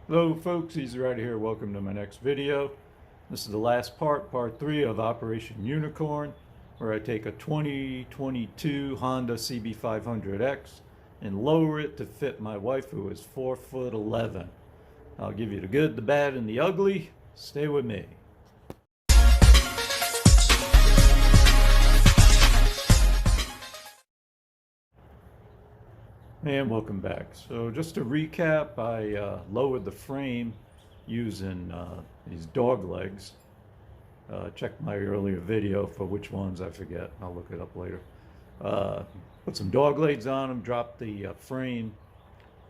Hello folks, Easy Rider here. Welcome to my next video. This is the last part 3 of Operation Unicorn, where I take a 2022 Honda CB500X and lower it to fit my wife, who is 4'11". I'll give you the good, the bad, and the ugly. Stay with me. And welcome back. So just to recap, I lowered the frame using these dog legs. Check my earlier video for which ones, I forget. I'll look it up later. Put some dog legs on them, dropped the frame.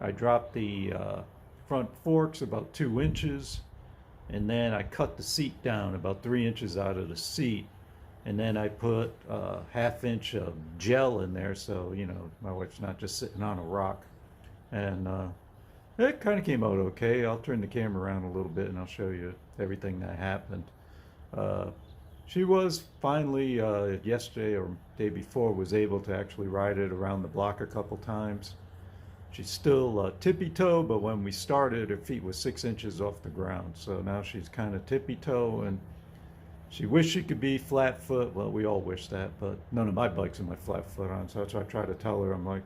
I dropped the front forks about 2 inches, and then I cut the seat down about 3 inches out of the seat. And then I put a ½ inch of gel in there, so my wife's not just sitting on a rock. And it kind of came out okay. I'll turn the camera around a little bit and I'll show you everything that happened. She was finally yesterday or day before was able to actually ride it around the block a couple times. She's still tippy-toe, but when we started, her feet were 6 inches off the ground. So now she's kind of tippy-toe, and she wished she could be flat foot. Well, we all wish that, but none of my bikes are my flat foot on. So that's why I try to tell her. I'm like,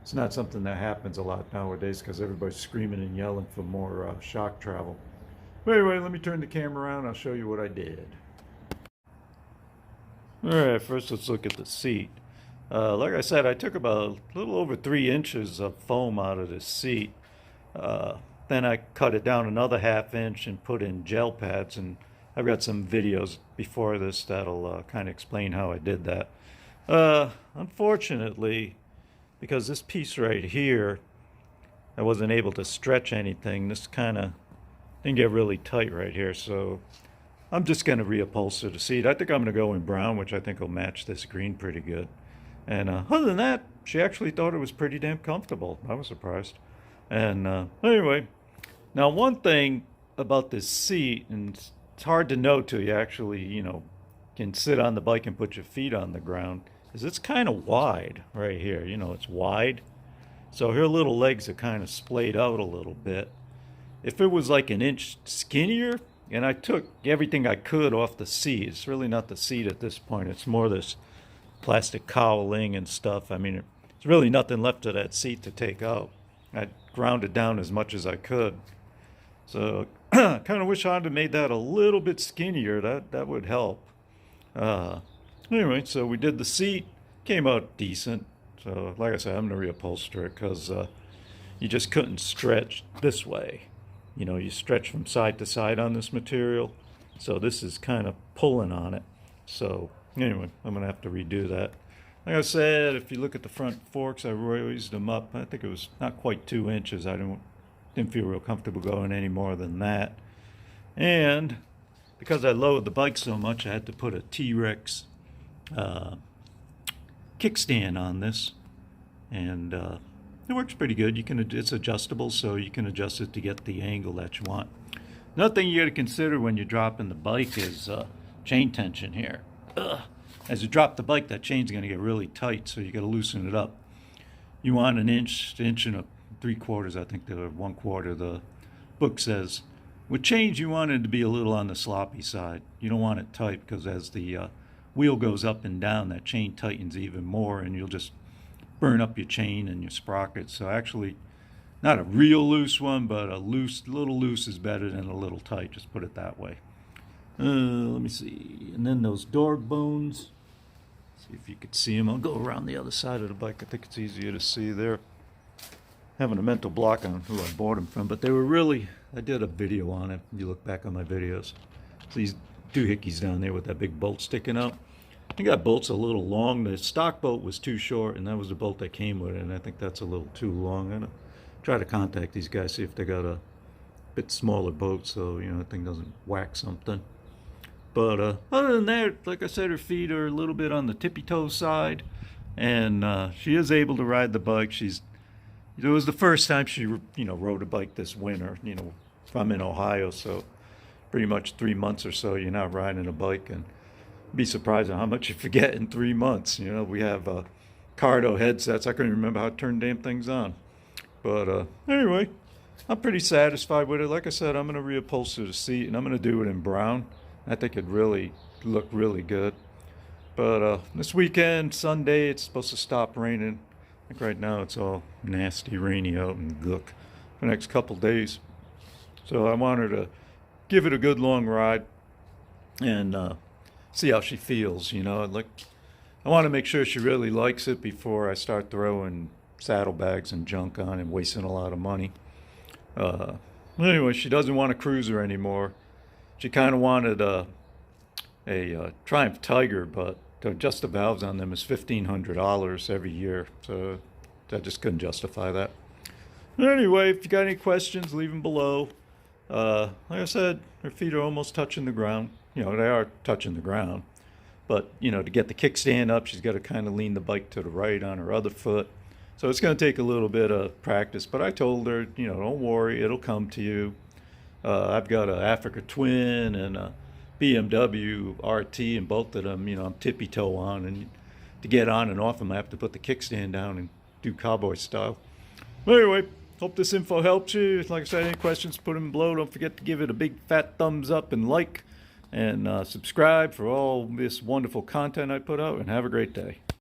it's not something that happens a lot nowadays because everybody's screaming and yelling for more shock travel. But anyway, let me turn the camera around. I'll show you what I did. All right, first let's look at the seat. Like I said, I took about a little over 3 inches of foam out of the seat. Then I cut it down another ½ inch and put in gel pads, and I've got some videos before this that'll kind of explain how I did that. Unfortunately, because this piece right here, I wasn't able to stretch anything. This kind of didn't get really tight right here, so I'm just going to reupholster the seat. I think I'm going to go in brown, which I think will match this green pretty good. And other than that, she actually thought it was pretty damn comfortable. I was surprised. And anyway, now one thing about this seat, and it's hard to know till you actually, can sit on the bike and put your feet on the ground, is it's kind of wide right here. It's wide. So her little legs are kind of splayed out a little bit. If it was like an inch skinnier, and I took everything I could off the seat, it's really not the seat at this point. It's more this plastic cowling and stuff. I mean, there's really nothing left of that seat to take out. I ground it down as much as I could. So I kind of wish I'd have made that a little bit skinnier. That would help. Anyway, so we did the seat. Came out decent. So like I said, I'm going to reupholster it because you just couldn't stretch this way. You stretch from side to side on this material. So this is kind of pulling on it. So anyway, I'm going to have to redo that. Like I said, if you look at the front forks, I raised them up. I think it was not quite 2 inches. I didn't feel real comfortable going any more than that. And because I lowered the bike so much, I had to put a T-Rex kickstand on this. And it works pretty good. It's adjustable, so you can adjust it to get the angle that you want. Another thing you got to consider when you're dropping the bike is chain tension here. As you drop the bike, that chain's going to get really tight, so you got to loosen it up. You want an inch and 3/4, I think, to 1/4, the book says. With chains, you want it to be a little on the sloppy side. You don't want it tight, because as the wheel goes up and down, that chain tightens even more, and you'll just burn up your chain and your sprocket. So actually, not a real loose one, but a little loose is better than a little tight. Just put it that way. Let me see. And then those dog bones. See if you could see them. I'll go around the other side of the bike. I think it's easier to see there. Having a mental block on who I bought them from, but they were really, I did a video on it. You look back on my videos. So these doohickeys down there with that big bolt sticking out. I think that bolt's a little long. The stock bolt was too short, and that was the bolt that came with it, and I think that's a little too long. I'm going to try to contact these guys, see if they got a bit smaller boat, so the thing doesn't whack something. But other than that, like I said, her feet are a little bit on the tippy-toe side, and she is able to ride the bike. It was the first time she, rode a bike this winter. I'm in Ohio, so pretty much 3 months or so you're not riding a bike, and be surprised at how much you forget in 3 months. We have Cardo headsets. I couldn't remember how to turn damn things on. But anyway, I'm pretty satisfied with it. Like I said, I'm going to reupholster the seat, and I'm going to do it in brown. I think it'd really look really good. But this weekend, Sunday, it's supposed to stop raining. I think right now it's all nasty, rainy out, and look for the next couple days. So I want her to give it a good long ride and see how she feels. Like I want to make sure she really likes it before I start throwing saddlebags and junk on and wasting a lot of money. Anyway, she doesn't want a cruiser anymore. She kind of wanted a Triumph Tiger, but to adjust the valves on them is $1,500 every year. So I just couldn't justify that. Anyway, if you got any questions, leave them below. Like I said, her feet are almost touching the ground. They are touching the ground. But, to get the kickstand up, she's got to kind of lean the bike to the right on her other foot. So it's going to take a little bit of practice. But I told her, don't worry, it'll come to you. I've got an Africa Twin and a BMW RT, and both of them, I'm tippy-toe on. And to get on and off them, I have to put the kickstand down and do cowboy style. But anyway, hope this info helps you. Like I said, any questions, put them below. Don't forget to give it a big fat thumbs up and like. And subscribe for all this wonderful content I put out. And have a great day.